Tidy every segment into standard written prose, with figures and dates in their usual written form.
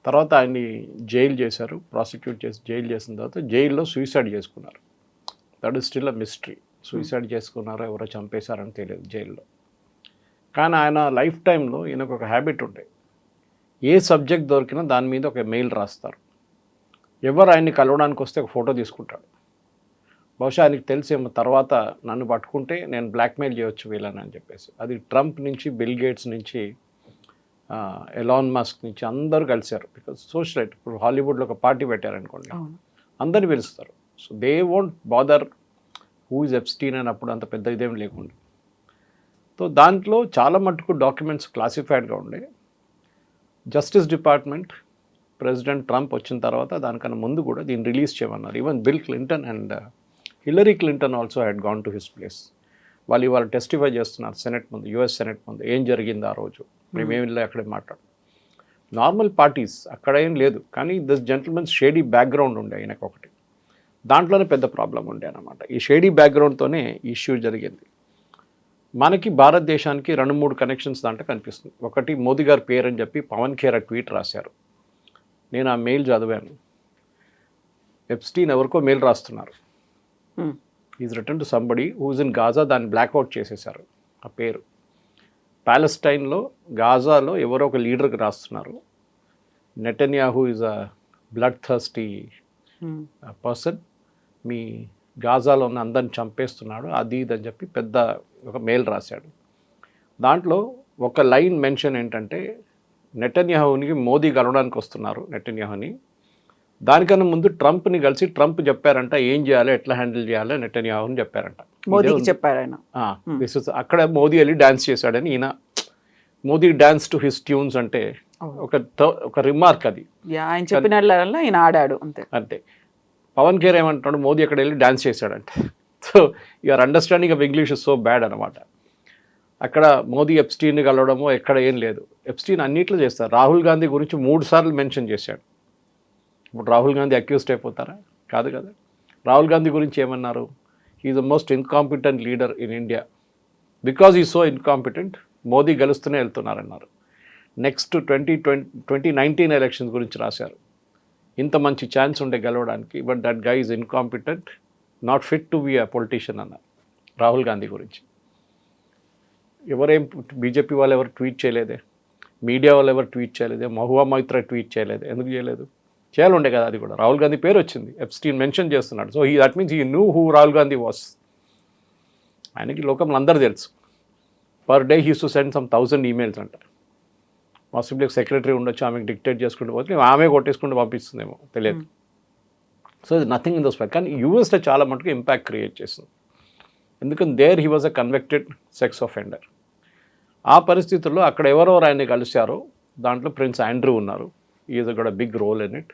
తర్వాత ఆయన్ని జైలు చేశారు, ప్రాసిక్యూట్ చేసి జైలు చేసిన తర్వాత జైల్లో సూసైడ్ చేసుకున్నారు. That is still a mystery. Suicide చేసుకున్నారో ఎవరో చంపేశారని తెలియదు జైల్లో. కానీ ఆయన లైఫ్ టైంలో ఈయనకు ఒక హ్యాబిట్ ఉండే, ఏ సబ్జెక్ట్ దొరికినా దాని మీద ఒక మెయిల్ రాస్తారు. ఎవరు ఆయన్ని కలవడానికి వస్తే ఒక ఫోటో తీసుకుంటాడు. బహుశా ఆయనకి తెలిసేమో తర్వాత నన్ను పట్టుకుంటే నేను బ్లాక్మెయిల్ చేయొచ్చు వీళ్ళని అని చెప్పేసి. అది ట్రంప్ నుంచి, బిల్ గేట్స్ నుంచి, ఎలాన్ మస్క్ నుంచి అందరూ కలిశారు. Because socialite. ఇప్పుడు హాలీవుడ్లో ఒక పార్టీ పెట్టారనుకోండి, అందరిని పిలుస్తారు. So they won't bother who is Epstein అని అప్పుడు అంత పెద్ద ఇదేం లేకుండా. సో దాంట్లో చాలా మటుకు డాక్యుమెంట్స్ క్లాసిఫైడ్గా ఉండే. జస్టిస్ డిపార్ట్మెంట్ ప్రెసిడెంట్ ట్రంప్ వచ్చిన తర్వాత దానికన్నా ముందు కూడా దీన్ని రిలీజ్ చేయమన్నారు. Even bill Clinton and Hillary Clinton also had gone to his place. వాళ్ళు ఇవాళ టెస్టిఫై చేస్తున్నారు సెనెట్ ముందు, యుఎస్ సెనెట్ ముందు, ఏం జరిగింది ఆ రోజు, మేమేమి వెళ్ళి అక్కడే మాట్లాడు. నార్మల్ పార్టీస్ అక్కడ ఏం లేదు, కానీ దిస్ జెంటిల్మెన్స్ షేడీ బ్యాక్గ్రౌండ్ ఉండే ఆయనకు ఒకటి. దాంట్లోనే పెద్ద ప్రాబ్లం ఉండే అనమాట. ఈ షేడీ బ్యాక్గ్రౌండ్తోనే ఇష్యూ జరిగింది. మనకి భారతదేశానికి 2-3 కనెక్షన్స్ దాంట్లో కనిపిస్తుంది. ఒకటి, మోదీ గారి పేరు అని చెప్పి పవన్ ఖేరా ట్వీట్ రాశారు. నేను ఆ మెయిల్ చదివాను. ఎప్స్టీన్ ఎవరికో మెయిల్ రాస్తున్నారు. Is return to somebody who's in Gaza. దాన్ని బ్లాక్అవుట్ చేసేశారు ఆ పేరు. ప్యాలెస్టైన్లో, గాజాలో ఎవరో ఒక లీడర్కి రాస్తున్నారు. Netanyahu is a blood thirsty person, మీ గాజాలో ఉన్న అందరిని చంపేస్తున్నాడు, అది ఇది అని చెప్పి పెద్ద ఒక మెయిల్ రాశాడు. దాంట్లో ఒక లైన్ మెన్షన్ ఏంటంటే, నెటన్యాహూని మోదీ కలవడానికి వస్తున్నారు నెటన్యాహూని. దానికన్నా ముందు ట్రంప్ని కలిసి ట్రంప్ చెప్పారంట ఏం చేయాలి, ఎట్లా హ్యాండిల్ చేయాలి నెటన్యాహూని చెప్పారంట. మోదీకి చెప్పారు ఆయన. అక్కడ మోదీ వెళ్ళి డ్యాన్స్ చేశాడని ఈయన, Modi dance to his tunes అంటే ఒక రిమార్క్ అది. ఆయన చెప్పినట్ల ఈయన ఆడాడు అంతే. అంతే. పవన్ ఖేర్ ఏమంటున్నాడు, మోదీ అక్కడ వెళ్ళి డ్యాన్స్ చేశాడంటే. So your understanding of English is so bad అనమాట. అక్కడ మోదీ ఎప్స్టీన్ని కలవడమో ఎక్కడ ఏం లేదు. ఎప్స్టీన్ అన్నిట్లో చేస్తారు. రాహుల్ గాంధీ గురించి 3 సార్లు మెన్షన్ చేశాడు. ఇప్పుడు రాహుల్ గాంధీ అక్యూజ్డ్ అయిపోతారా? కాదు కదా. రాహుల్ గాంధీ గురించి ఏమన్నారు, he is the most incompetent leader in India. Because he so incompetent, Modi గెలుస్తూనే వెళ్తున్నారన్నారు. నెక్స్ట్ 2019 ఎలక్షన్స్ గురించి రాశారు. ఇంత మంచి ఛాన్స్ ఉండే గెలవడానికి, but that guy is incompetent, not fit to be a politician అన్నారు రాహుల్ గాంధీ గురించి. ఎవరేం బీజేపీ వాళ్ళు ఎవరు ట్వీట్ చేయలేదే, మీడియా వాళ్ళు ఎవరు ట్వీట్ చేయలేదే, మహువా మైత్ర ట్వీట్ చేయలేదు. ఎందుకు చేయలేదు? చేయాలండే కదా. అది కూడా రాహుల్ గాంధీ పేరు వచ్చింది, ఎప్స్టీన్ మెన్షన్ చేస్తున్నాడు. So that means he knew who Rahul Gandhi was. ఆయనకి లోకంలో అందరూ తెలుసు. Per day he's to send some 1000 emails అంట. పాసిబ్లీ సెక్రటరీ ఉండొచ్చు, ఆమెకు డిక్టేట్ చేసుకుంటూ పోతే ఆమె కొట్టేసుకుంటూ పంపిస్తుందేమో తెలియదు. సో ఇది నథింగ్ ఇన్ ద స్పెక్ట్. కానీ యూఎస్లో చాలా మటుకు ఇంపాక్ట్ క్రియేట్ చేస్తుంది. ఎందుకంటే there he was a convicted sex offender. ఆ పరిస్థితుల్లో అక్కడ ఎవరెవరు ఆయన్ని కలిశారో దాంట్లో ప్రిన్స్ ఆండ్రూ ఉన్నారు. ఈజ్ కూడా బిగ్ రోల్ ఇన్ ఇట్.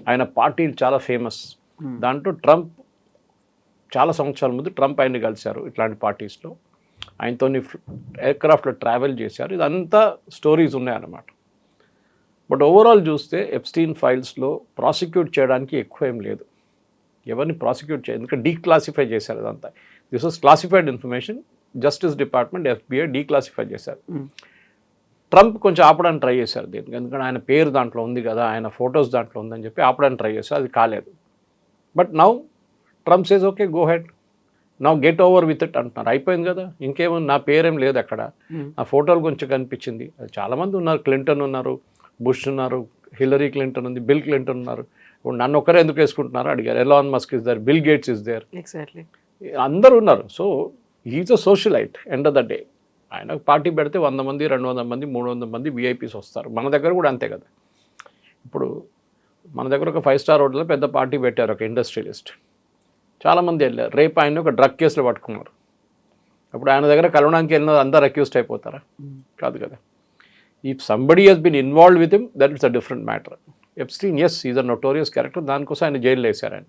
ఆయన పార్టీలు చాలా ఫేమస్. దాంట్లో ట్రంప్ చాలా సంవత్సరాల ముందు ట్రంప్ ఆయన్ని కలిశారు ఇట్లాంటి పార్టీస్లో. ఆయనతో ఎయిర్క్రాఫ్ట్లో ట్రావెల్ చేశారు. ఇదంతా స్టోరీస్ ఉన్నాయన్నమాట. బట్ ఓవరాల్ చూస్తే ఎప్స్టీన్ ఫైల్స్లో ప్రాసిక్యూట్ చేయడానికి ఎక్కువ ఏం లేదు. ఎవరిని ప్రాసిక్యూట్ చేయదు, ఎందుకంటే డీక్లాసిఫై చేశారు ఇదంతా. This was classified information. Justice department, FBI declassify చేశారు. ట్రంప్ కొంచెం ఆపడానికి ట్రై చేశారు దీనికి, ఎందుకంటే ఆయన పేరు దాంట్లో ఉంది కదా, ఆయన ఫొటోస్ దాంట్లో ఉందని చెప్పి ఆపడానికి ట్రై చేశారు. అది కాలేదు. But now Trump says okay, go head, now get over with it అంటున్నారు. అయిపోయింది కదా, ఇంకేముంది, నా పేరేం లేదు అక్కడ, నా ఫోటోలు కొంచెం కనిపించింది. చాలామంది ఉన్నారు, క్లింటన్ ఉన్నారు, బుష్ ఉన్నారు, హిల్లరీ క్లింటన్ ఉంది, బిల్ క్లింటన్ ఉన్నారు. ఇప్పుడు నన్ను ఒక్కరే ఎందుకు వేసుకుంటున్నారు అడిగారు. Elon Musk is there, Bill Gates is there, exactly అందరూ ఉన్నారు. So he's a socialite end of the day. ఆయన పార్టీ పెడితే 100 మంది, 200 మంది, 300 మంది విఐపీస్ వస్తారు. మన దగ్గర కూడా అంతే కదా. ఇప్పుడు మన దగ్గర ఒక 5 స్టార్ హోటల్లో పెద్ద పార్టీ పెట్టారు, ఒక ఇండస్ట్రియలిస్ట్, చాలామంది వెళ్ళారు. రేపు ఆయన ఒక డ్రగ్ కేసులో పట్టుకున్నారు. అప్పుడు ఆయన దగ్గర కలవడానికి వెళ్ళిన అందరు అక్యూజ్డ్ అయిపోతారా? కాదు కదా. If somebody he's been involved with him, that it's a different matter. Epstein as is a notorious character, దానికోసం ఆయన జైల్లో వేశారు ఆయన.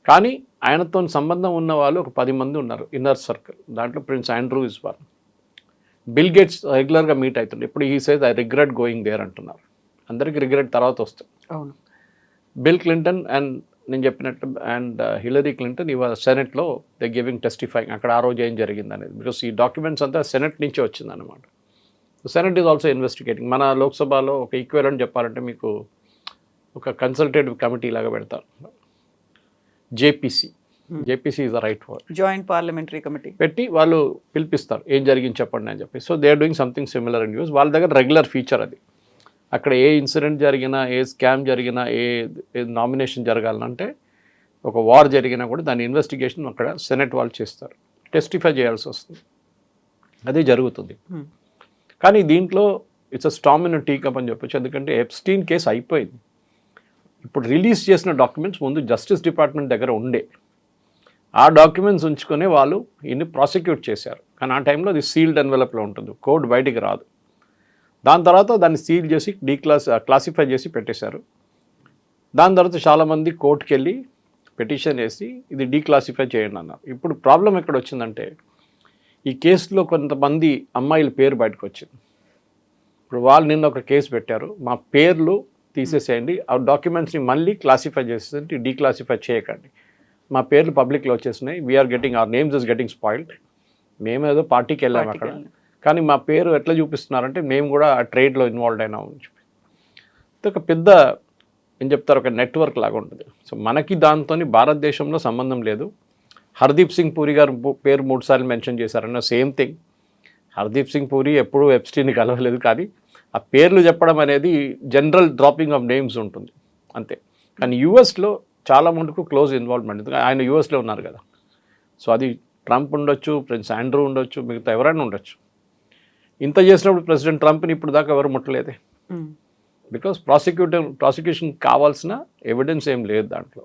కానీ ఆయనతో సంబంధం ఉన్న వాళ్ళు ఒక 10 మంది ఉన్నారు ఇన్నర్ సర్కిల్. దాంట్లో Prince Andrew is one. Bill Gates రెగ్యులర్గా మీట్ అవుతుంది. ఇప్పుడు ఈ says I regret going there అంటున్నారు. అందరికీ రిగ్రెట్ తర్వాత వస్తుంది. అవును. బిల్ క్లింటన్ అండ్ నేను చెప్పినట్టు అండ్ హిల్లరీ క్లింటన్ ఇవాళ సెనెట్లో దే గివింగ్ టెస్టిఫైయింగ్ అక్కడ ఆ రోజు ఏం జరిగింది అనేది. బికాస్ ఈ డాక్యుమెంట్స్ అంతా సెనెట్ నుంచే వచ్చిందనమాట. Senate is also investigating. మన లోక్సభలో ఒక ఈక్వెలెంట్ చెప్పాలంటే మీకు ఒక కన్సల్టేటివ్ కమిటీ లాగా పెడతారు, JPC. JPC is the right word. Joint parliamentary committee పెట్టి వాళ్ళు పిలిపిస్తారు, ఏం జరిగింది చెప్పండి అని చెప్పి. So they are doing something similar in US. వాళ్ళ దగ్గర రెగ్యులర్ ఫీచర్ అది. అక్కడ ఏ ఇన్సిడెంట్ జరిగినా, ఏ స్కామ్ జరిగినా, ఏ నామినేషన్ జరగాలంటే, ఒక వార్ జరిగినా కూడా దాని ఇన్వెస్టిగేషన్ అక్కడ సెనెట్ వాళ్ళు చేస్తారు, టెస్టిఫై చేయాల్సి వస్తుంది. అదే జరుగుతుంది. కానీ దీంట్లో it's a storm in tea cup అని చెప్పొచ్చు. ఎందుకంటే ఎప్స్టీన్ కేసు అయిపోయింది. ఇప్పుడు రిలీజ్ చేసిన డాక్యుమెంట్స్ ముందు జస్టిస్ డిపార్ట్మెంట్ దగ్గర ఉండే. ఆ డాక్యుమెంట్స్ ఉంచుకొని వాళ్ళు ఈయన్ని ప్రాసిక్యూట్ చేశారు. కానీ ఆ టైంలో అది సీల్డ్ ఎన్వెలప్లో ఉంటుంది, కోడ్ బయటికి రాదు. దాని తర్వాత దాన్ని సీల్ చేసి క్లాసిఫై చేసి పెట్టేశారు. దాని తర్వాత చాలామంది కోర్టుకి వెళ్ళి పిటిషన్ వేసి ఇది డీక్లాసిఫై చేయండి అన్నారు. ఇప్పుడు ప్రాబ్లం ఎక్కడ వచ్చిందంటే, ఈ కేసులో కొంతమంది అమ్మాయిల పేరు బయటకు వచ్చింది. ఇప్పుడు వాళ్ళు నిన్న ఒక కేసు పెట్టారు, మా పేర్లు తీసేసేయండి, ఆ డాక్యుమెంట్స్ని మళ్ళీ క్లాసిఫై చేసేసి డీక్లాసిఫై చేయకండి, మా పేర్లు పబ్లిక్లో వచ్చేసినాయి, we're getting our names is getting spoiled. మేమేదో పార్టీకి వెళ్ళాము అక్కడ, కానీ మా పేరు ఎట్లా చూపిస్తున్నారంటే మేము కూడా ఆ ట్రేడ్లో ఇన్వాల్వ్ అయినాము అని చెప్పి. ఒక పెద్ద ఏం చెప్తారు, ఒక నెట్వర్క్ లాగా ఉంటుంది. సో మనకి దాంతో భారతదేశంలో సంబంధం లేదు. హర్దీప్ సింగ్ పూరి గారు పేరు 3 సార్లు మెన్షన్ చేశారన్న సేమ్ థింగ్. హర్దీప్ సింగ్ పూరి ఎప్పుడూ ఎప్స్టీన్ని కలవలేదు, కానీ ఆ పేర్లు చెప్పడం అనేది జనరల్ డ్రాపింగ్ ఆఫ్ నేమ్స్ ఉంటుంది అంతే. కానీ యూఎస్లో చాలా మటుకు క్లోజ్ ఇన్వాల్వ్మెంట్, ఆయన యూఎస్లో ఉన్నారు కదా. సో అది ట్రంప్ ఉండొచ్చు, ప్రిన్స్ ఆండ్రూ ఉండొచ్చు, మిగతా ఎవరైనా ఉండొచ్చు. ఇంత చేసినప్పుడు ప్రెసిడెంట్ ట్రంప్ని ఇప్పుడు దాకా ఎవరు ముట్టలేదే. బికాస్ ప్రాసిక్యూషన్ కావాల్సిన ఎవిడెన్స్ ఏం లేదు దాంట్లో.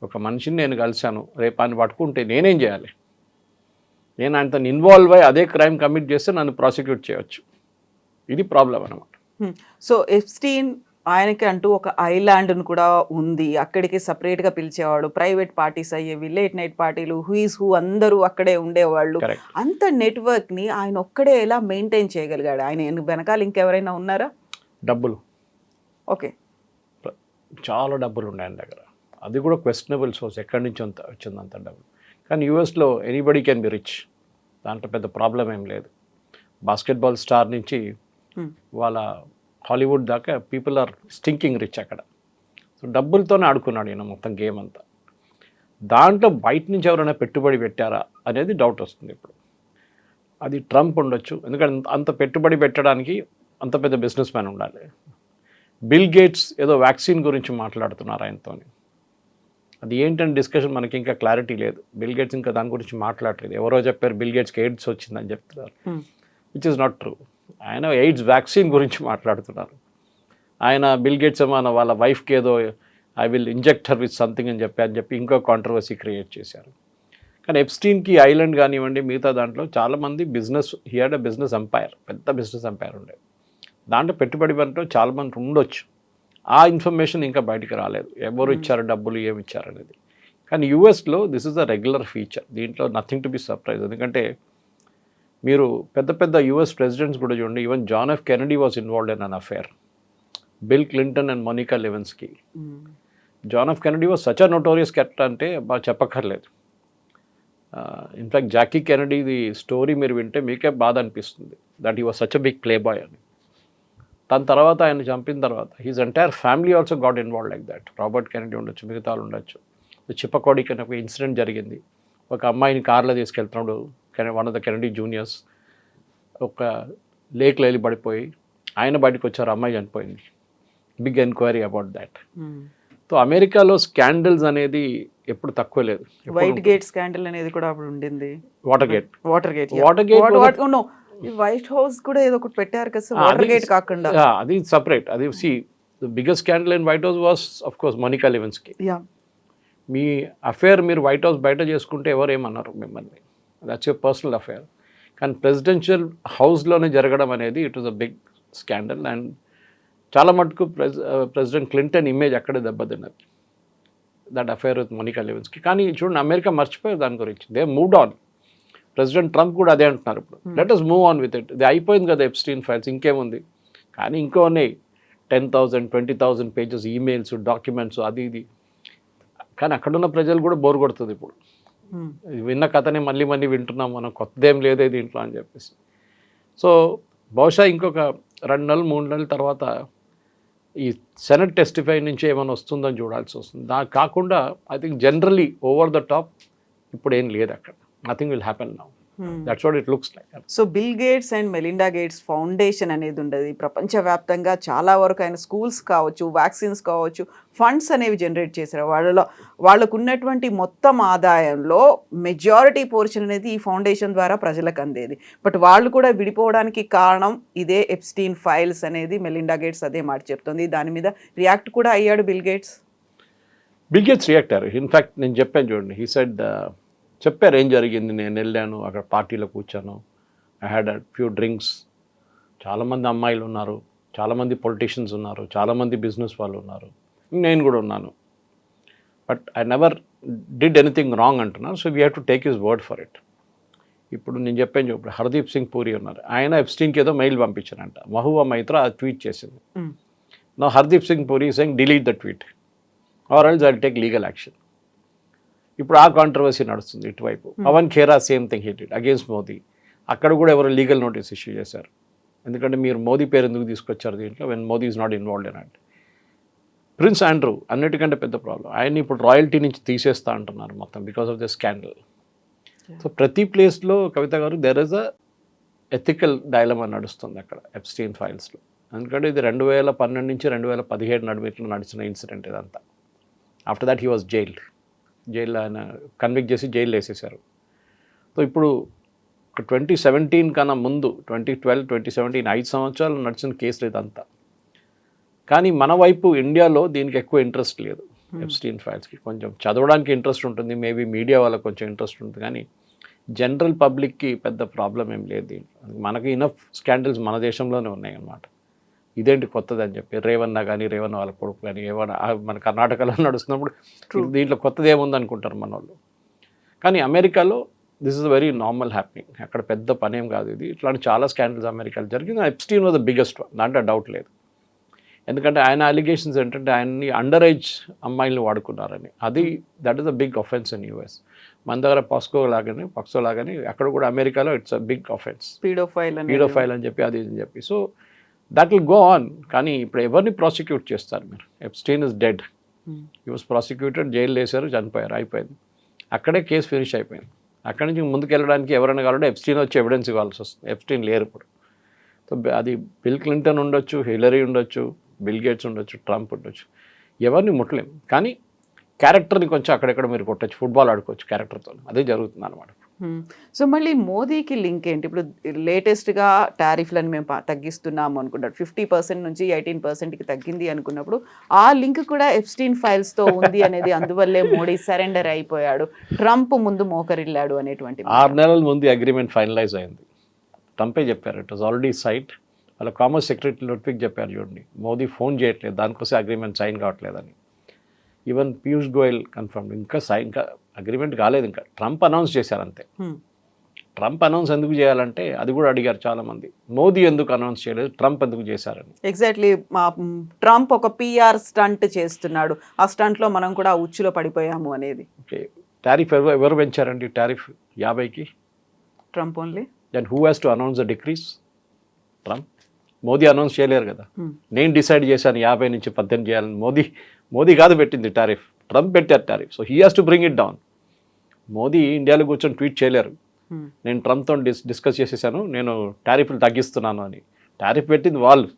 ఒక మనిషిని నేను కలిశాను, రేపు ఆయన పట్టుకుంటే నేనేం చేయాలి? నేను ఆయనతో ఇన్వాల్వ్ అయ్యి అదే క్రైమ్ కమిట్ చేస్తే నన్ను ప్రాసిక్యూట్ చేయవచ్చు. ఇది ప్రాబ్లం అన్నమాట. సో ఎప్స్టీన్ ఆయనకి అంటూ ఒక ఐలాండ్ను కూడా ఉంది, అక్కడికి సపరేట్గా పిలిచేవాడు, ప్రైవేట్ పార్టీస్ అయ్యేవి, లేట్ నైట్ పార్టీలు, హూ అందరూ అక్కడే ఉండేవాళ్ళు. అంత నెట్వర్క్ని ఆయన ఒక్కడే ఎలా మెయింటైన్ చేయగలిగాడు? ఆయన వెనకాల ఇంకెవరైనా ఉన్నారా? డబ్బులు. ఓకే, చాలా డబ్బులు ఉన్నాయి ఆయన దగ్గర. అది కూడా క్వశ్చనబుల్ సోర్స్, ఎక్కడి నుంచి వచ్చిందంత డబ్బులు. కానీ యూఎస్లో ఎనీబడి కెన్ బి రిచ్, దాంట్లో పెద్ద ప్రాబ్లం ఏం లేదు. బాస్కెట్బాల్ స్టార్ నుంచి వాళ్ళ హాలీవుడ్ దాకా పీపుల్ ఆర్ స్టింకింగ్ రిచ్ అక్కడ. సో డబ్బులతోనే ఆడుకున్నాడు ఈయన మొత్తం గేమ్ అంతా. దాంట్లో బయట నుంచి ఎవరైనా పెట్టుబడి పెట్టారా అనేది డౌట్ వస్తుంది ఇప్పుడు. అది ట్రంప్ ఉండొచ్చు, ఎందుకంటే అంత పెట్టుబడి పెట్టడానికి అంత పెద్ద బిజినెస్ మ్యాన్ ఉండాలి. బిల్ గేట్స్ ఏదో వ్యాక్సిన్ గురించి మాట్లాడుతున్నారు ఆయనతో. అది ఏంటంటే డిస్కషన్ మనకి ఇంకా క్లారిటీ లేదు. బిల్ గేట్స్ ఇంకా దాని గురించి మాట్లాడలేదు. ఎవరో చెప్పారు బిల్ గేట్స్కి ఎయిడ్స్ వచ్చిందని చెప్తున్నారు, విచ్ ఇస్ నాట్ ట్రూ. ఆయన ఎయిడ్స్ వ్యాక్సిన్ గురించి మాట్లాడుతున్నారు. ఆయన బిల్ గేట్స్ ఏమన్నా వాళ్ళ వైఫ్కి ఏదో I will inject her with something అని చెప్పి ఇంకో కాంట్రవర్సీ క్రియేట్ చేశారు. కానీ ఎప్స్టీన్కి ఐలాండ్ కానివ్వండి, మిగతా దాంట్లో చాలామంది business, he had a business empire, పెద్ద బిజినెస్ ఎంపైర్ ఉండేది. దాంట్లో పెట్టుబడి పెట్టడం చాలామంది ఉండొచ్చు. ఆ ఇన్ఫర్మేషన్ ఇంకా బయటికి రాలేదు, ఎవరు ఇచ్చారు డబ్బులు, ఏమి ఇచ్చారు అనేది. కానీ యూఎస్లో this is the regular feature, దీంట్లో నథింగ్ టు బి సర్ప్రైజ్. ఎందుకంటే మీరు పెద్ద పెద్ద యూఎస్ ప్రెసిడెంట్స్ కూడా చూడండి, even John F Kennedy was involved in an affair, Bill Clinton and Monica Lewinsky. John F Kennedy was such a notorious character అంటే బాగా చెప్పక్కర్లేదు. ఇన్ఫ్యాక్ట్ జాకీ కెనడీది స్టోరీ మీరు వింటే మీకే బాధ అనిపిస్తుంది, that he was such a big playboy అని. దాని తర్వాత ఆయన చంపిన తర్వాత his entire family also got involve like that. Robert Kennedy ఉండొచ్చు, మిగతా ఉండొచ్చు. చిప్పకోడికి ఒక ఇన్సిడెంట్ జరిగింది. ఒక అమ్మాయిని కార్లో తీసుకెళ్తున్నాడు one of the Kennedy juniors, ఒక లేక్లో వెళ్ళి పడిపోయి ఆయన బయటకు వచ్చారు, అమ్మాయి చనిపోయింది. Big enquiry about that. So అమెరికాలో స్కాండల్స్ అనేది ఎప్పుడు తక్కువ లేదు. వైట్ గేట్ స్కాండల్ అనేది కూడా అప్పుడు ఉండింది. వాటర్ గేట్ వైట్ హౌస్ కూడా ఏదో ఒకటి పెట్టారు కదా, వాటర్ గేట్ కాకుండా అది సపరేట్. అది see the biggest scandal in White House was of course Monica Lewinsky. మీ అఫేర్ మీరు వైట్ హౌస్ బయట చేసుకుంటే ఎవరు ఏమన్నారు మిమ్మల్ని, దట్స్ యువర్ పర్సనల్ అఫేర్. కానీ ప్రెసిడెన్షియల్ హౌస్లోనే జరగడం అనేది it was a big scandal. And చాలా మటుకు ప్రెసిడెంట్ క్లింటన్ ఇమేజ్ అక్కడే దెబ్బతిన్నది, that affair with Monica Lewinsky. కానీ చూడండి, అమెరికా మర్చిపోయారు దాని గురించి, they moved on. President Trump కూడా అదే అంటున్నారు ఇప్పుడు, let us move on with it. ఇది అయిపోయింది కదా ఎప్స్టీన్ ఫైల్స్, ఇంకేముంది. కానీ ఇంకో ఉన్నాయి 10,000 20,000 పేజెస్ ఈమెయిల్స్, డాక్యుమెంట్స్, అది ఇది. కానీ అక్కడున్న ప్రజలు కూడా బోర్ కొడుతుంది ఇప్పుడు. విన్న కథనే మళ్ళీ మళ్ళీ వింటున్నాం మనం, కొత్తదేం లేదే దీంట్లో అని చెప్పేసి. సో బహుశా ఇంకొక 2 నెలలు 3 నెలల తర్వాత ఈ సెనెట్ టెస్టిఫై నుంచి ఏమైనా వస్తుందని చూడాల్సి వస్తుంది. నాకు కాకుండా I think generally over the top ఇప్పుడు ఏం లేదు అక్కడ. Nothing will happen now. That's what it looks like. So bill gates and Melinda gates foundation అనేది ఉండదు ప్రపంచవ్యాప్తంగా చాలా వరకు ఆయన స్కూల్స్ కావచ్చు, వ్యాక్సిన్స్ కావచ్చు, ఫండ్స్ అనేవి జనరేట్ చేశారు. వాళ్ళకు ఉన్నటువంటి మొత్తం ఆదాయంలో మెజారిటీ పోర్షన్ అనేది ఈ ఫౌండేషన్ ద్వారా ప్రజలకు అందేది. బట్ వాళ్ళు కూడా విడిపోవడానికి కారణం ఇదే ఎప్స్టీన్ ఫైల్స్ అనేది మెలిండా గేట్స్ అదే మాట చెప్తుంది. దాని మీద రియాక్ట్ కూడా అయ్యాడు బిల్ గేట్స్. రియాక్ట్ అయ్యారు. ఇన్ఫ్యాక్ట్ నేను చెప్పాను చూడండి, హీ సెడ్ చెప్పారు ఏం జరిగింది. నేను వెళ్ళాను, అక్కడ పార్టీలో కూర్చాను, I had a few drinks, చాలామంది అమ్మాయిలు ఉన్నారు, చాలామంది పొలిటీషియన్స్ ఉన్నారు, చాలామంది బిజినెస్ వాళ్ళు ఉన్నారు, నేను కూడా ఉన్నాను. But I never did anything wrong అంటున్నారు. So we have to take his word for it. ఇప్పుడు నేను చెప్పాను ఇప్పుడు హర్దీప్ సింగ్ పూరి ఉన్నారు, ఆయన ఎప్స్టీన్కి ఏదో మెయిల్ పంపించారంట. మహువా మైత్రా అది ట్వీట్ చేసింది. నా Hardeep Singh Puri saying delete the tweet or else I will take legal action. ఇప్పుడు ఆ కాంట్రవర్సీ నడుస్తుంది ఇటువైపు. Pawan Khera same thing he did against Modi. అక్కడ కూడా ఎవరు లీగల్ నోటీస్ ఇష్యూ చేశారు. ఎందుకంటే మీరు మోదీ పేరు ఎందుకు తీసుకొచ్చారు దీంట్లో, when Modi is not involved in it. Prince Andrew అన్నిటికంటే పెద్ద ప్రాబ్లం, ఆయన్ని ఇప్పుడు రాయల్టీ నుంచి తీసేస్తా అంటున్నారు మొత్తం because of the scandal. So ప్రతి ప్లేస్లో కవిత గారు there is a ethical dilemma నడుస్తుంది అక్కడ ఎప్స్టీన్ ఫైల్స్లో. ఎందుకంటే ఇది 2012 నుంచి 2017 నడుమిట్లో నడిచిన ఇన్సిడెంట్ ఇదంతా. After that he was jailed. జైల్లో ఆయన కన్విక్ట్ చేసి జైలు వేసేసారు. సో ఇప్పుడు 2017 కన్నా ముందు 2012, 2017 5 సంవత్సరాలు నడిచిన కేసులు ఇదంతా. కానీ మన వైపు ఇండియాలో దీనికి ఎక్కువ ఇంట్రెస్ట్ లేదు. ఎప్స్టీన్ ఫైల్స్కి కొంచెం చదవడానికి ఇంట్రెస్ట్ ఉంటుంది, మేబీ మీడియా వాళ్ళకి కొంచెం ఇంట్రెస్ట్ ఉంటుంది, కానీ జనరల్ పబ్లిక్కి పెద్ద ప్రాబ్లం ఏం లేదు దీంట్లో. మనకి ఇనఫ్ స్కాండల్స్ మన దేశంలోనే ఉన్నాయి అన్నమాట. ఇదేంటి కొత్తది అని చెప్పి రేవన్న కానీ రేవన్న వాళ్ళ కొడుకు కానీ ఏమన్నా మన కర్ణాటకలో నడుస్తున్నప్పుడు దీంట్లో కొత్తది ఏముంది అనుకుంటారు మన వాళ్ళు. కానీ అమెరికాలో this is very normal happening. అక్కడ పెద్ద పనేం కాదు ఇది. ఇట్లాంటి చాలా స్కాండల్స్ అమెరికాలో జరిగింది. Epstein was the biggest one, దాంట్లో డౌట్ లేదు. ఎందుకంటే ఆయన అలిగేషన్స్ ఏంటంటే ఆయన్ని అండర్ ఏజ్ అమ్మాయిలను వాడుకున్నారని. అది that is a big offence in US. మన దగ్గర పాక్సో లాగానే అక్కడ కూడా అమెరికాలో it's a big offence, paedophile అని చెప్పి అది అని చెప్పి. So that will go on. కానీ ఇప్పుడు ఎవరిని ప్రాసిక్యూట్ చేస్తారు మీరు? Epstein is dead, he was prosecuted, jail వేశారు, చనిపోయారు, అయిపోయింది. అక్కడే కేసు ఫినిష్ అయిపోయింది. అక్కడి నుంచి ముందుకు వెళ్ళడానికి ఎవరైనా కావాలంటే ఎప్స్టీన్ వచ్చి ఎవిడెన్స్ ఇవ్వాల్సి వస్తుంది. ఎప్స్టీన్ లేరు ఇప్పుడు. సో అది బిల్ క్లింటన్ ఉండొచ్చు, హిలరీ ఉండొచ్చు, బిల్ గేట్స్ ఉండొచ్చు, ట్రంప్ ఉండొచ్చు, ఎవరిని ముట్టలేం. కానీ క్యారెక్టర్ని కొంచెం అక్కడెక్కడ మీరు కొట్టచ్చు, ఫుట్బాల్ ఆడుకోవచ్చు క్యారెక్టర్తో. అదే జరుగుతుంది అనమాట. సో మళ్ళీ మోదీకి లింక్ ఏంటి? ఇప్పుడు లేటెస్ట్గా టారిఫ్లను మేము తగ్గిస్తున్నాము అనుకుంటారు, 50% నుంచి 18%కి తగ్గింది అనుకున్నప్పుడు ఆ లింక్ కూడా ఎప్స్టీన్ ఫైల్స్తో ఉంది అనేది, అందువల్లే మోడీ సరెండర్ అయిపోయాడు, ట్రంప్ ముందు మోకరిల్లాడు అనేటువంటి 6 నెలల ముందు అగ్రిమెంట్ ఫైనలైజ్ అయింది. ట్రంపే చెప్పారు, ఇట్ వాజ్ ఆల్రెడీ సైట్. వాళ్ళ కామర్స్ సెక్రటరీ లుట్విక్ చెప్పారు చూడండి, మోదీ ఫోన్ చేయట్లేదు, దానికోసం అగ్రిమెంట్ సైన్ కావట్లేదని. ఈవెన్ పీయూష్ గోయల్ కన్ఫర్మ్, ఇంకా అగ్రిమెంట్ కాలేదు, ఇంకా ట్రంప్ అనౌన్స్ చేశారు అంతే. ట్రంప్ అనౌన్స్ ఎందుకు చేయాలంటే అది కూడా అడిగారు చాలామంది, మోదీ ఎందుకు అనౌన్స్ చేయలేదు, ట్రంప్ ఎందుకు చేశారని. ఎగ్జాక్ట్లీ, ట్రంప్ ఒక పిఆర్ స్టంట్ చేస్తున్నాడు, ఆ స్టంట్లో మనం కూడా ఉచ్చులో పడిపోయాము అనేది. ఓకే, టారిఫ్ ఎవరు పెంచారండి? టారిఫ్ 50కి Trump only. Then who has to announce the decrease? Trump. Modi announce చేయలేరు కదా. నేను డిసైడ్ చేశాను 50 నుంచి 18 చేయాలని. మోదీ కాదు పెట్టింది టారిఫ్, ట్రంప్ పెట్టారు tariff. So he has to bring it down. Modi ఇండియాలో కూర్చొని ట్వీట్ చేయలేరు, నేను ట్రంప్తో డిస్కస్ చేసేసాను, నేను టారిఫ్లు తగ్గిస్తున్నాను అని. టారిఫ్ పెట్టింది వాళ్ళు,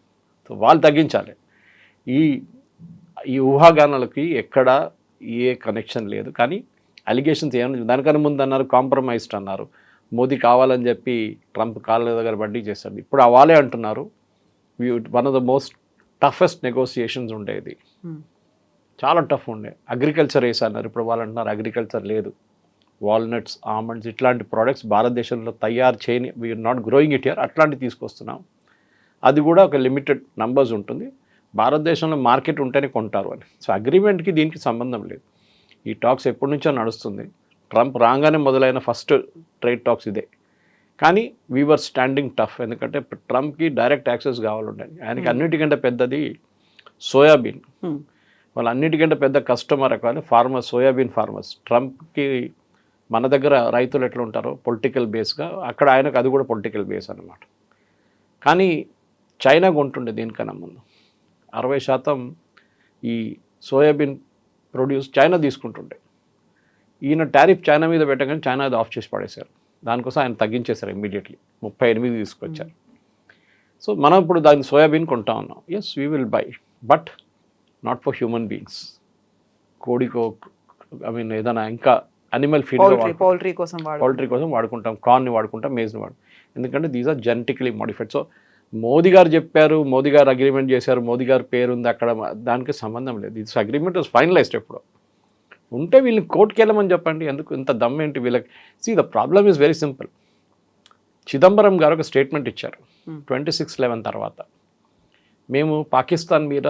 సో వాళ్ళు తగ్గించాలి. ఈ ఊహాగానాలకి ఎక్కడ ఏ కనెక్షన్ లేదు. కానీ అలిగేషన్స్ ఏమన్నా, దానికన్నా ముందు అన్నారు కాంప్రమైజ్డ్ అన్నారు, మోదీ కావాలని చెప్పి ట్రంప్ కాళ్ళ దగ్గర బడ్డీ చేశాడు. ఇప్పుడు వాళ్ళే అంటున్నారు one of the most toughest negotiations ఉండేది, చాలా టఫ్ ఉండే. అగ్రికల్చర్ వేసన్నారు, ఇప్పుడు వాళ్ళు అంటున్నారు అగ్రికల్చర్ లేదు. వాల్నట్స్, ఆల్మండ్స్ ఇట్లాంటి ప్రోడక్ట్స్ భారతదేశంలో తయారు చేయని, we are not growing it here, అట్లాంటివి తీసుకొస్తున్నాం. అది కూడా ఒక లిమిటెడ్ నంబర్స్ ఉంటుంది, భారతదేశంలో మార్కెట్ ఉంటేనే కొంటారు అని. సో అగ్రిమెంట్కి దీనికి సంబంధం లేదు. ఈ టాక్స్ ఎప్పటి నుంచో నడుస్తుంది. ట్రంప్ రాగానే మొదలైన ఫస్ట్ ట్రేడ్ టాక్స్ ఇదే. కానీ వీఆర్ స్టాండింగ్ టఫ్, ఎందుకంటే ట్రంప్కి డైరెక్ట్ యాక్సెస్ కావాలండి. ఆయనకి అన్నిటికంటే పెద్దది సోయాబీన్. వాళ్ళు అన్నిటికంటే పెద్ద కస్టమర్ రకాలు ఫార్మర్స్, సోయాబీన్ ఫార్మర్స్. ట్రంప్కి మన దగ్గర రైతులు ఎట్లా ఉంటారో పొలిటికల్ బేస్గా, అక్కడ ఆయనకు అది కూడా పొలిటికల్ బేస్ అనమాట. కానీ చైనా కొంటుండే దీనికన్నా ముందు 60% ఈ సోయాబీన్ ప్రొడ్యూస్ చైనా తీసుకుంటుండే. ఈయన టారిఫ్ చైనా మీద పెట్టగానే చైనా అది ఆఫ్ చేసి పడేశారు. దానికోసం ఆయన తగ్గించేశారు ఇమ్మీడియట్లీ 38 తీసుకొచ్చారు. సో మనం ఇప్పుడు దాని సోయాబీన్ కొంటా ఉన్నాం. Yes we will buy, but not for human beings. కోడికో ఏదైనా ఇంకా అనిమల్ ఫీడ్ పౌల్ట్రీ కోసం వాడుకుంటాం, కార్న్ని వాడుకుంటాం, మేజ్ని ఎందుకంటే these are genetically modified. So Modi గారు చెప్పారు, మోదీ గారు అగ్రిమెంట్ చేశారు, మోదీ గారు పేరు ఉంది అక్కడ, దానికి సంబంధం లేదు. This agreement was finalised. ఎప్పుడు ఉంటే వీళ్ళని కోర్టుకి వెళ్ళమని చెప్పండి. ఎందుకు ఇంత దమ్ ఏంటి వీళ్ళకి? See the problem is very simple. Chidambaram గారు ఒక స్టేట్మెంట్ ఇచ్చారు 26/11 తర్వాత, మేము పాకిస్తాన్ మీద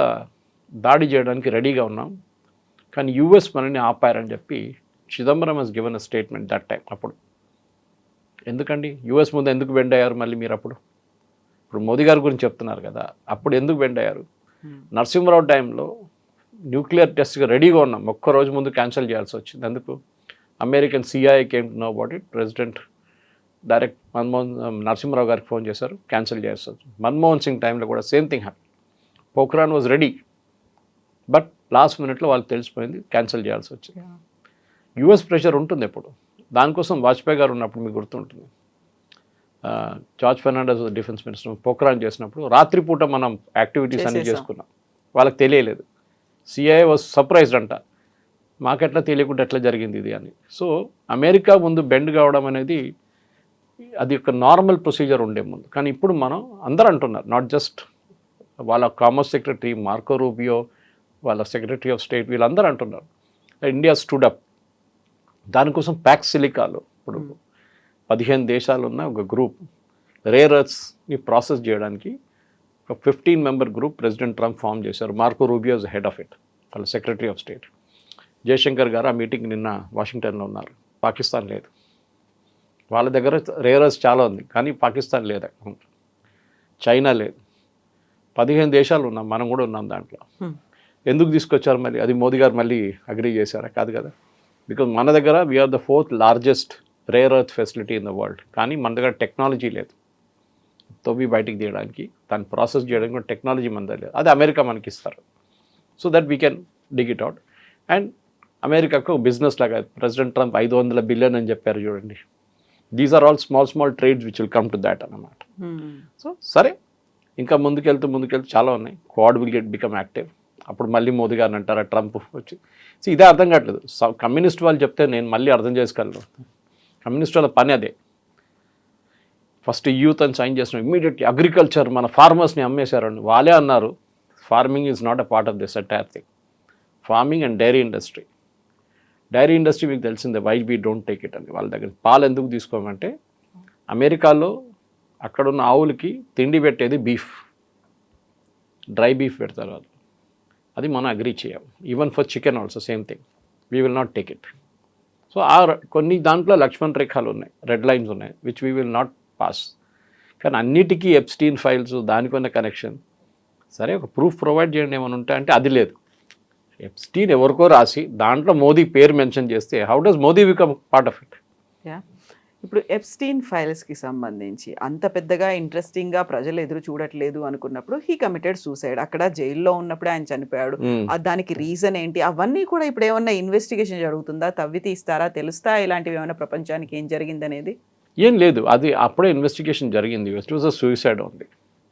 దాడి చేయడానికి రెడీగా ఉన్నాం, కానీ యూఎస్ మనని ఆపారని చెప్పి Chidambaram has given a statement that time. అప్పుడు ఎందుకండి యూఎస్ ముందు ఎందుకు బెండ్ అయ్యారు మళ్ళీ మీరు? ఇప్పుడు మోదీ గారి గురించి చెప్తున్నారు కదా, అప్పుడు ఎందుకు బెండ్ అయ్యారు? నరసింహరావు టైంలో న్యూక్లియర్ టెస్ట్గా రెడీగా ఉన్నాం, ఒక్కరోజు ముందు క్యాన్సిల్ చేయాల్సి వచ్చింది. ఎందుకు? American CIA came to know about it. President direct Narasimha Rao గారికి ఫోన్ చేశారు, క్యాన్సిల్ చేయాల్సి వచ్చింది. మన్మోహన్ సింగ్ టైంలో కూడా same thing happy. Pokhran was ready, but last మినిట్లో వాళ్ళకి తెలిసిపోయింది, క్యాన్సిల్ చేయాల్సి వచ్చింది. యూఎస్ ప్రెషర్ ఉంటుంది ఎప్పుడు. దానికోసం వాజ్పేయి గారు ఉన్నప్పుడు మీకు గుర్తుంటుంది, George Fernandes defence minister Pokhran చేసినప్పుడు రాత్రిపూట మనం యాక్టివిటీస్ అన్నీ చేసుకున్నాం, వాళ్ళకి తెలియలేదు. సిఐఏ వాజ్ సర్ప్రైజ్డ్ అంట, మాకెట్లా తెలియకుండా ఎట్లా జరిగింది ఇది అని. సో అమెరికా ముందు బెండ్ కావడం అనేది అది ఒక నార్మల్ ప్రొసీజర్ ఉండే ముందు. కానీ ఇప్పుడు మనం అందరూ అంటున్నారు, నాట్ జస్ట్ వాళ్ళ కామర్స్ సెక్రటరీ మార్కో రూబియో, వాళ్ళ సెక్రటరీ ఆఫ్ స్టేట్, వీళ్ళందరూ అంటున్నారు ఇండియా స్టూడ్ అప్. దానికోసం ప్యాక్స్ సిలికాలో ఇప్పుడు 15 దేశాలు ఉన్న ఒక గ్రూప్ రేర్ ఎర్త్స్ని ప్రాసెస్ చేయడానికి ఒక 15 member group president Trump form చేశారు. Marco Rubio is head of it, వాళ్ళ సెక్రటరీ ఆఫ్ స్టేట్. జయశంకర్ గారు ఆ మీటింగ్ నిన్న వాషింగ్టన్లో ఉన్నారు. పాకిస్తాన్ లేదు, వాళ్ళ దగ్గర రేర్ ఎర్త్స్ చాలా ఉంది, కానీ పాకిస్తాన్ లేదు, చైనా లేదు. 15 దేశాలు ఉన్నాం, మనం కూడా ఉన్నాం దాంట్లో. ఎందుకు తీసుకొచ్చారు మరి? అది మోదీ గారు మళ్ళీ అగ్రీ చేశారా? కాదు కదా. బికాజ్ మన దగ్గర we are the 4th largest rare earth facility in the world, కానీ మన దగ్గర టెక్నాలజీ లేదు తవ్వి బయటికి తీయడానికి, దాన్ని ప్రాసెస్ చేయడానికి కూడా టెక్నాలజీ మన దగ్గర లేదు. అది అమెరికా మనకి ఇస్తారు, so that we can dig it out. And అమెరికాకు బిజినెస్ లాగా ప్రెసిడెంట్ ట్రంప్ 500 బిలియన్ అని చెప్పారు చూడండి. These are all small trades which will come to that అన్నమాట. సో సరే, ఇంకా ముందుకెళ్తూ చాలా ఉన్నాయి. Quad will become active. అప్పుడు మళ్ళీ మోదీ గారిని అంటారా ట్రంప్ వచ్చి? సో ఇదే అర్థం కావట్లేదు. కమ్యూనిస్ట్ వాళ్ళు చెప్తే నేను మళ్ళీ అర్థం చేసుకోగలను. కమ్యూనిస్ట్ వాళ్ళ పని అదే. ఫస్ట్ యూత్ అని సైన్ చేసిన ఇమ్మీడియట్లీ అగ్రికల్చర్ మన ఫార్మర్స్ని అమ్మేశారండి. వాళ్ళే అన్నారు farming is not a part of this entire thing. Farming and dairy industry మీకు తెలిసిందే, why we don't take it అని. వాళ్ళ దగ్గర పాలు ఎందుకు తీసుకోమంటే, అమెరికాలో అక్కడున్న ఆవులకి తిండి పెట్టేది బీఫ్, డ్రై బీఫ్ పెడతారు వాళ్ళు. అది మనం అగ్రీ చేయం. Even for chicken also same thing, we will not take it. So కొన్ని దాంట్లో లక్ష్మణ్ రేఖలు ఉన్నాయి, రెడ్ లైన్స్ ఉన్నాయి, which we will not pass. కానీ అన్నిటికీ ఎప్స్టీన్ ఫైల్స్ దానికి ఉన్న కనెక్షన్. సరే, ఒక ప్రూఫ్ ప్రొవైడ్ చేయండి ఏమైనా ఉంటే అంటే అది లేదు. ఎప్స్టీన్ ఎవరికో రాసి దాంట్లో మోదీ పేరు మెన్షన్ చేస్తే how does Modi become part of it? ఇప్పుడు ఎప్స్టీన్ ఫైల్స్కి సంబంధించి అంత పెద్దగా ఇంట్రెస్టింగ్గా ప్రజలు ఎదురు చూడట్లేదు అనుకున్నప్పుడు హీ కమిటెడ్ సూసైడ్. అక్కడ జైల్లో ఉన్నప్పుడు ఆయన చనిపోయాడు. దానికి రీజన్ ఏంటి? అవన్నీ కూడా ఇప్పుడు ఏమన్నా ఇన్వెస్టిగేషన్ జరుగుతుందా? తవ్వి తీస్తారా? తెలుస్తా ఇలాంటివి ఏమైనా ప్రపంచానికి ఏం జరిగింది అనేది? ఏం లేదు, అది అప్పుడే ఇన్వెస్టిగేషన్ జరిగింది. ఇట్ వాజ్ అ సూసైడ్ ఉంది.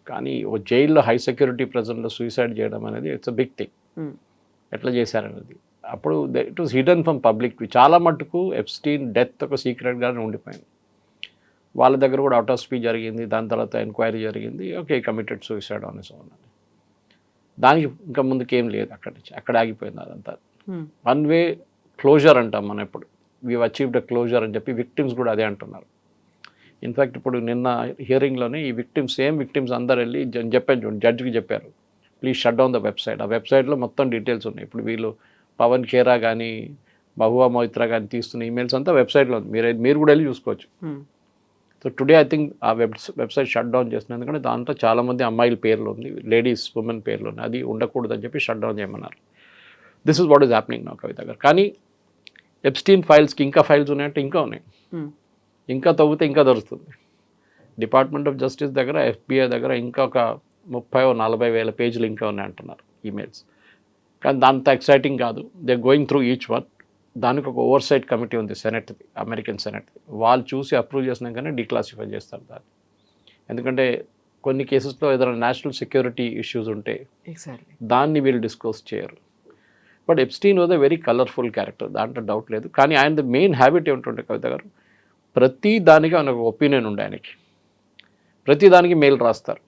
కానీ ఓ జైల్లో హై సెక్యూరిటీ ప్రెజెంట్లో సూసైడ్ చేయడం అనేది ఇట్స్ అ బిగ్ థింగ్. ఎట్లా చేశారనేది అప్పుడు it was hidden from public. చాలా మట్టుకు ఎప్స్టీన్ డెత్ ఒక సీక్రెట్గానే ఉండిపోయింది. వాళ్ళ దగ్గర కూడా ఆటోస్పీ జరిగింది, దాని తర్వాత ఎంక్వైరీ జరిగింది. Okay, committed suicide on his own అని. దానికి ఇంకా ముందుకేం లేదు, అక్కడ ఆగిపోయింది అదంతా. వన్ వే క్లోజర్ అంటాం మనం. ఇప్పుడు వీ అచీవ్డ్ అ క్లోజర్ అని చెప్పి విక్టిమ్స్ కూడా అదే అంటున్నారు. ఇన్ఫ్యాక్ట్ ఇప్పుడు నిన్న హియరింగ్లోనే ఈ సేమ్ విక్టిమ్స్ అందరు వెళ్ళి చెప్పాను చూడండి, జడ్జికి చెప్పారు, please shut down the website. ఆ వెబ్సైట్లో మొత్తం డీటెయిల్స్ ఉన్నాయి. ఇప్పుడు వీళ్ళు పవన్ ఖేరా కానీ మహువా మొయిత్రా కానీ తీస్తున్న ఈమెయిల్స్ అంతా వెబ్సైట్లో ఉంది, మీరు కూడా వెళ్ళి చూసుకోవచ్చు. సో టుడే ఐ థింక్ ఆ వెబ్సైట్ షట్ డౌన్ చేస్తున్నారు, ఎందుకంటే దాంట్లో చాలామంది అమ్మాయిల పేర్లు ఉంది, లేడీస్ ఉమెన్ పేర్లు ఉన్నాయి. అది ఉండకూడదని చెప్పి షట్ డౌన్ చేయమన్నారు. This is what is happening నా కవిత గారు. కానీ ఎప్స్టీన్ ఫైల్స్కి ఇంకా ఫైల్స్ ఉన్నాయంటే ఇంకా ఉన్నాయి, ఇంకా తవ్వితే ఇంకా దొరుకుతుంది. డిపార్ట్మెంట్ ఆఫ్ జస్టిస్ దగ్గర FBI దగ్గర ఇంకా ఒక 30-40 వేల పేజీలు ఇంకా ఉన్నాయి అంటున్నారు ఈమెయిల్స్. కానీ దాంత ఎక్సైటింగ్ కాదు. They going through each one. దానికి ఒక ఓవర్సైట్ కమిటీ ఉంది సెనెట్ది, అమెరికన్ సెనెట్ది. వాళ్ళు చూసి అప్రూవ్ చేసినాకనే డిక్లాసిఫై చేస్తారు దాన్ని. ఎందుకంటే కొన్ని కేసెస్లో ఏదైనా నేషనల్ సెక్యూరిటీ ఇష్యూస్ ఉంటే దాన్ని వీళ్ళు డిస్క్లోజ్ చేయరు. But Epstein was a very colourful character, దాంట్లో డౌట్ లేదు. కానీ ఆయన మెయిన్ హ్యాబిట్ ఏమిటంటే కవిత గారు, ప్రతి దానికి ఆయన ఒక ఒపీనియన్ ఉండే ఆయనకి. ప్రతి దానికి మెయిల్ రాస్తారు.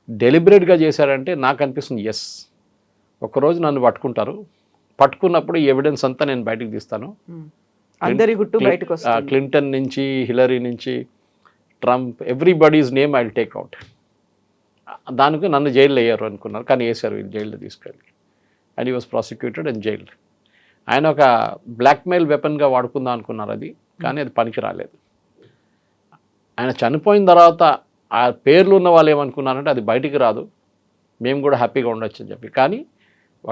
డెలిబరేట్గా చేశారంటే నాకు అనిపిస్తుంది ఎస్. ఒకరోజు నన్ను పట్టుకున్నప్పుడు ఈ ఎవిడెన్స్ అంతా నేను బయటకు తీస్తాను. అందరి గుట్టు బయటకు వస్తుంది. క్లింటన్ నుంచి, హిలరీ నుంచి, Trump, everybody's name I will take out. దానికి నన్ను జైల్లో వేయరు అనుకున్నారు, కానీ వేశారు వీళ్ళు జైల్లో తీసుకెళ్ళి. And he was prosecuted and jailed. ఆయన ఒక బ్లాక్మెయిల్ వెపన్గా వాడుకుందాం అనుకున్నారు అది, కానీ అది పనికి రాలేదు. ఆయన చనిపోయిన తర్వాత ఆ పేర్లు ఉన్న వాళ్ళు ఏమనుకున్నారంటే అది బయటికి రాదు, మేము కూడా హ్యాపీగా ఉండొచ్చు అని చెప్పి. కానీ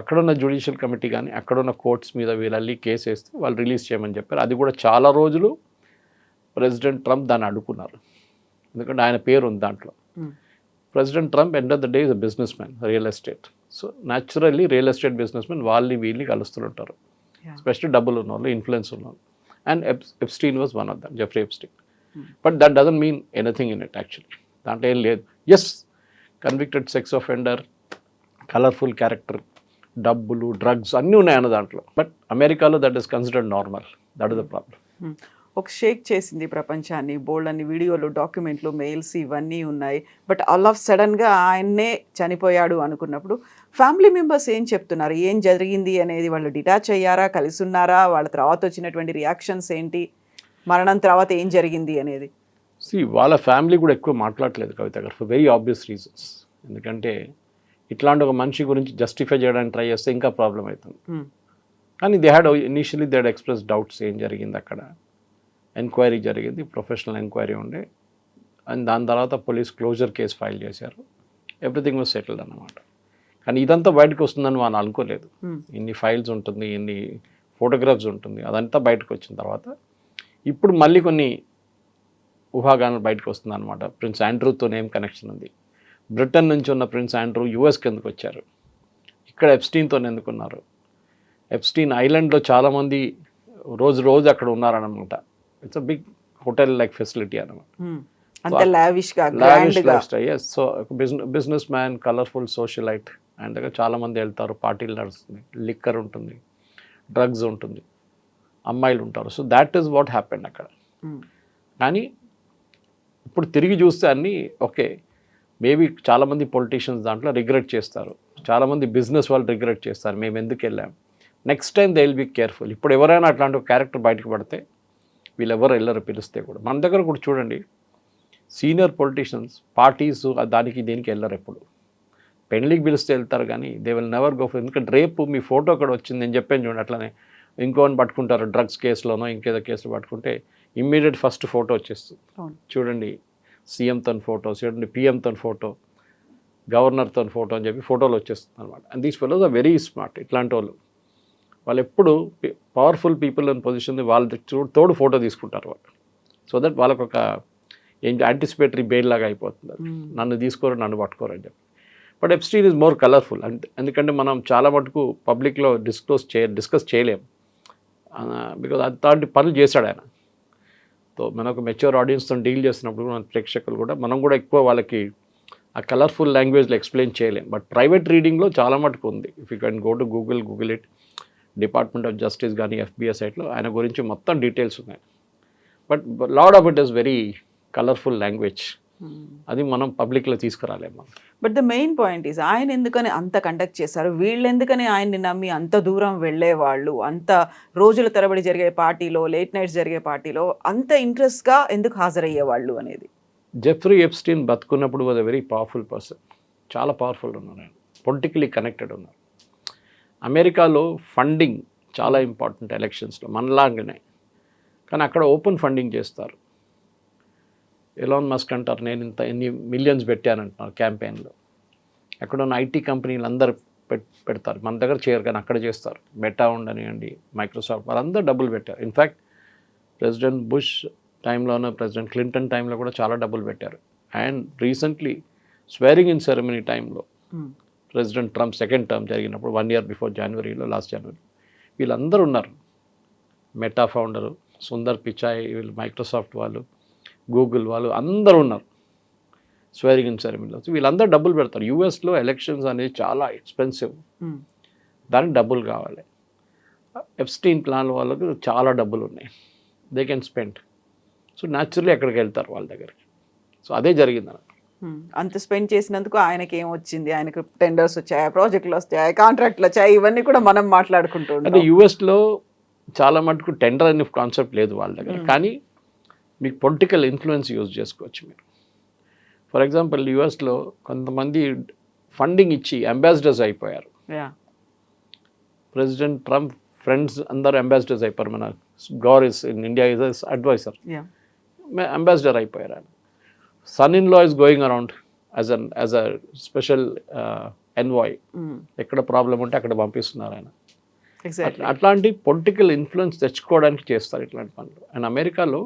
అక్కడున్న జ్యుడిషియల్ కమిటీ కానీ అక్కడున్న కోర్ట్స్ మీద వీళ్ళల్లి కేసు వేస్తే వాళ్ళు రిలీజ్ చేయమని చెప్పారు. అది కూడా చాలా రోజులు ప్రెసిడెంట్ ట్రంప్ దాన్ని అడ్డుకున్నారు, ఎందుకంటే ఆయన పేరు ఉంది దాంట్లో. President Trump end of the day is a business man, real estate. So naturally real estate business man వీళ్ళని కలుస్తుంటారు, ఎస్పెషల్లీ డబ్బులు ఉన్నవాళ్ళు, ఇన్ఫ్లుయెన్స్ ఉన్నవాళ్ళు. And Epstein was one of them, Jeffrey Epstein. But that doesn't mean anything in it actually. దాంట్లో ఏం లేదు. Yes, convicted sex offender, colourful character, డబ్బులు, drugs అన్నీ ఉన్నాయన్న దాంట్లో. బట్ అమెరికాలో that is considered normal. That is the problem. ఒక షేక్ చేసింది ప్రపంచాన్ని, బోల్డ్ అన్ని వీడియోలు, డాక్యుమెంట్లు, మెయిల్స్ ఇవన్నీ ఉన్నాయి. బట్ ఆల్ ఆఫ్ సడన్గా ఆయన్నే చనిపోయాడు అనుకున్నప్పుడు ఫ్యామిలీ మెంబర్స్ ఏం చెప్తున్నారు, ఏం జరిగింది అనేది? వాళ్ళు డిటాచ్ అయ్యారా, కలిసి ఉన్నారా, వాళ్ళ తర్వాత వచ్చినటువంటి రియాక్షన్స్ ఏంటి, మరణం తర్వాత ఏం జరిగింది అనేది? వాళ్ళ ఫ్యామిలీ కూడా ఎక్కువ మాట్లాడలేదు కవిత గారు, ఫర్ వెరీ ఆబ్వియస్ రీజన్స్. ఎందుకంటే ఇట్లాంటి ఒక మనిషి గురించి జస్టిఫై చేయడానికి ట్రై చేస్తే ఇంకా ప్రాబ్లం అవుతుంది. కానీ they had initially they had express doubts, ఏం జరిగింది అక్కడ. ఎంక్వైరీ జరిగింది, ప్రొఫెషనల్ ఎంక్వైరీ ఉండే. అండ్ దాని తర్వాత పోలీస్ క్లోజర్ కేసు ఫైల్ చేశారు. ఎవ్రీథింగ్ వాజ్ సెటిల్డ్ అన్నమాట. కానీ ఇదంతా బయటకు వస్తుందని వాళ్ళు అనుకోలేదు. ఇన్ని ఫైల్స్ ఉంటుంది, ఇన్ని ఫోటోగ్రాఫ్స్ ఉంటుంది, అదంతా బయటకు వచ్చిన తర్వాత ఇప్పుడు మళ్ళీ కొన్ని ఊహాగానాలు బయటకు వస్తుంది అనమాట. ప్రిన్స్ ఆండ్రూతో ఏం కనెక్షన్ ఉంది, బ్రిటన్ నుంచి ఉన్న ప్రిన్స్ ఆండ్రూ యూఎస్కి ఎందుకు వచ్చారు, ఇక్కడ ఎప్స్టీన్తో ఎందుకున్నారు, ఎప్స్టీన్ ఐలాండ్లో చాలామంది రోజు అక్కడ ఉన్నారనమాట. It's a big hotel like facility అనమాట. So business man, colourful socialite, ఆయన దగ్గర చాలామంది వెళ్తారు, పార్టీలు నడుస్తుంది, లిక్కర్ ఉంటుంది, డ్రగ్స్ ఉంటుంది, అమ్మాయిలు ఉంటారు. So that is what happened అక్కడ. కానీ ఇప్పుడు తిరిగి చూస్తే అన్నీ ఓకే. మేబీ చాలామంది పొలిటీషియన్స్ దాంట్లో రిగ్రెట్ చేస్తారు, చాలామంది బిజినెస్ వాళ్ళు రిగ్రెట్ చేస్తారు, మేము ఎందుకు వెళ్ళాం. Next time they will be careful. ఇప్పుడు ఎవరైనా అట్లాంటి ఒక క్యారెక్టర్ బయటకు పడితే వీళ్ళు ఎవరు వెళ్ళరు పిలిస్తే కూడా. మన దగ్గర కూడా చూడండి, సీనియర్ పొలిటీషియన్స్ పార్టీస్ దానికి దీనికి వెళ్ళరు. ఎప్పుడు పెళ్లికి పిలిస్తే వెళ్తారు, కానీ they will never go for. ఎందుకంటే రేపు మీ ఫోటో అక్కడ వచ్చింది, నేను చెప్పాను చూడండి, అట్లనే ఇంకోని పట్టుకుంటారు, డ్రగ్స్ కేసులోనో ఇంకేదో కేసులో పట్టుకుంటే ఇమ్మీడియట్ ఫస్ట్ ఫోటో వచ్చేస్తుంది. చూడండి, సీఎంతో ఫోటో, చూడండి పిఎంతో ఫోటో, గవర్నర్తో ఫోటో అని చెప్పి ఫోటోలు వచ్చేస్తుంది అనమాట. And these fellows are very smart. ఇట్లాంటి వాళ్ళు ఎప్పుడు పవర్ఫుల్ పీపుల్ అని పొజిషన్ వాళ్ళ తోడు ఫోటో తీసుకుంటారు వాళ్ళు. సో దట్ వాళ్ళకు ఒక ఏంటి యాంటిసిపేటరీ బెయిల్ లాగా అయిపోతుంది. నన్ను తీసుకోరు, నన్ను పట్టుకోరు అని చెప్పి. But Epstein is more colourful. ఎందుకంటే మనం చాలా మటుకు పబ్లిక్లో డిస్కస్ చేయలేం, బికాజ్ అలాంటి పనులు చేశాడు ఆయన. సో మనకు మెచ్యూర్ ఆడియన్స్తో డీల్ చేస్తున్నప్పుడు మన ప్రేక్షకులు కూడా మనం కూడా ఎక్కువ వాళ్ళకి ఆ కలర్ఫుల్ లాంగ్వేజ్లో ఎక్స్ప్లెయిన్ చేయలేం. బట్ ప్రైవేట్ రీడింగ్లో చాలా మటుకు ఉంది. If you can go to Google it, department of justice కానీ FBI సైట్లో ఆయన గురించి మొత్తం డీటెయిల్స్ ఉన్నాయి. But lot of it is very colourful language. అది మనం పబ్లిక్లో తీసుకురాలేము. But the main point is ఆయన ఎందుకని అంత కండక్ట్ చేశారు, వీళ్ళు ఎందుకని ఆయన్ని నమ్మి అంత దూరం వెళ్ళేవాళ్ళు, అంత రోజుల తరబడి జరిగే పార్టీలో, లేట్ నైట్స్ జరిగే పార్టీలో అంత ఇంట్రెస్ట్గా ఎందుకు హాజరయ్యేవాళ్ళు అనేది. జెఫ్రీ ఎప్స్టీన్ బతుకున్నప్పుడు was a very powerful person. చాలా పవర్ఫుల్ ఉన్నారు ఆయన, పొలిటికలీ కనెక్టెడ్ ఉన్నారు. అమెరికాలో ఫండింగ్ చాలా ఇంపార్టెంట్ ఎలక్షన్స్లో, మనలాగానే. కానీ అక్కడ ఓపెన్ ఫండింగ్ చేస్తారు. ఎలాన్ మస్క్ అంటారు, నేను ఎన్ని మిలియన్స్ పెట్టానంటున్నారు క్యాంపెయిన్లో. అక్కడ ఉన్న IT కంపెనీలు అందరు పెడతారు, మన దగ్గర చేయరు కానీ అక్కడ చేస్తారు. మెటా ఉండనివ్వండి, మైక్రోసాఫ్ట్, వాళ్ళందరూ డబ్బులు పెట్టారు. ఇన్ఫ్యాక్ట్ ప్రెసిడెంట్ బుష్ టైంలోనే ప్రెసిడెంట్ క్లింటన్ టైంలో కూడా చాలా డబ్బులు పెట్టారు. అండ్ రీసెంట్లీ స్వేరింగ్ ఇన్ సెరమనీ టైంలో ప్రెసిడెంట్ ట్రంప్ సెకండ్ టర్మ్ జరిగినప్పుడు 1 year బిఫోర్ జనవరిలో, లాస్ట్ జనవరి, వీళ్ళందరూ ఉన్నారు. మెటా ఫౌండరు సుందర్ పిచాయ్, వీళ్ళు మైక్రోసాఫ్ట్ వాళ్ళు, గూగుల్ వాళ్ళు అందరూ ఉన్నారు స్వేరింగ్ ఇన్ సెరమనీలో. వీళ్ళందరూ డబ్బులు పెడతారు. యూఎస్లో ఎలక్షన్స్ అనేది చాలా ఎక్స్పెన్సివ్, దానికి డబ్బులు కావాలి. ఎప్స్టీన్ ప్లాన్ వాళ్ళకు చాలా డబ్బులు ఉన్నాయి, they can spend. So naturally ఎక్కడికి వెళ్తారు వాళ్ళ దగ్గరికి. సో అదే జరిగింది అన్నమాట. అంత స్పెండ్ చేసినందుకు ఆయనకి ఏం వచ్చింది? ఆయనకు టెండర్స్ వచ్చాయా, ప్రాజెక్టులు వచ్చాయా, కాంట్రాక్ట్లు వచ్చాయి, ఇవన్నీ కూడా మనం మాట్లాడుకుంటూ అంటే ఉంటాం. యూఎస్లో చాలా మటుకు టెండర్ అనే కాన్సెప్ట్ లేదు వాళ్ళ దగ్గర, కానీ మీకు పొలిటికల్ ఇన్ఫ్లుయెన్స్ యూజ్ చేసుకోవచ్చు మీరు. ఫర్ ఎగ్జాంపుల్ యూఎస్లో కొంతమంది ఫండింగ్ ఇచ్చి అంబాసిడర్స్ అయిపోయారు. Yeah. ప్రెసిడెంట్ ట్రంప్ ఫ్రెండ్స్ అందరూ అంబాసిడర్స్ అయిపోయారు. మన Gor is in India is adviser, Yeah. Ambassador అయిపోయారు ఆయన. Son in law is going around as a special envoy. ఎక్కడ ప్రాబ్లం ఉంటే అక్కడ పంపిస్తున్నారు ఆయన. Exactly. అట్లాంటి పొలిటికల్ ఇన్ఫ్లుయెన్స్ తెచ్చుకోవడానికి చేస్తారు ఇట్లాంటి పనులు. అండ్ అమెరికాలో